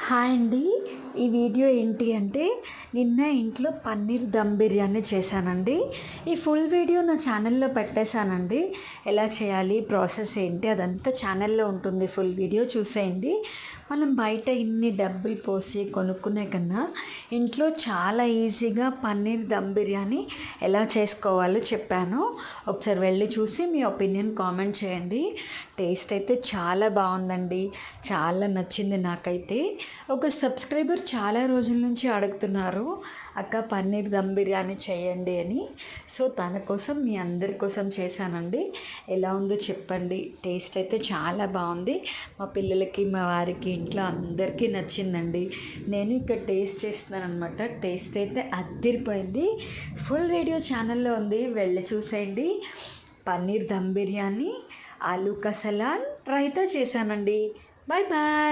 Hi అండి. ఈ video ఏంటి అంటే నిన్న ఇంట్లో పన్నీర్ దమ్ బిర్యానీ చేశానండి. ఈ ఫుల్ వీడియో నా ఛానల్లో పెట్టేశానండి. ఎలా చేయాలి, ప్రాసెస్ ఏంటి అదంతా ఛానల్లో ఉంటుంది. ఫుల్ వీడియో చూసేయండి. మనం బయట ఇన్ని డబ్బులు పోసి కొనుక్కునే కన్నా ఇంట్లో చాలా ఈజీగా పన్నీర్ దమ్ బిర్యానీ ఎలా చేసుకోవాలో చెప్పాను. ఒకసారి వెళ్ళి చూసి మీ ఒపీనియన్ కామెంట్ చేయండి. టేస్ట్ అయితే చాలా బాగుందండి, చాలా నచ్చింది నాకైతే. ఒక సబ్స్క్రైబర్ చాలా రోజుల నుంచి అడుగుతున్నారు, అక్క పన్నీర్ దమ్ బిర్యానీ చేయండి అని. సో తన కోసం, మీ అందరి కోసం చేశానండి. ఎలా ఉందో చెప్పండి. టేస్ట్ అయితే చాలా బాగుంది. మా పిల్లలకి, మా వారికి, ఇంట్లో అందరికీ నచ్చిందండి. నేను ఇక్కడ టేస్ట్ చేస్తున్నాను అనమాట. టేస్ట్ అయితే అదిరిపోయింది. ఫుల్ వీడియో ఛానల్లో ఉంది, వెళ్ళి చూసేయండి. పన్నీర్ దమ్ బిర్యానీ, ఆలూ కా సలాడ్, రైతా చేశానండి. Bye bye.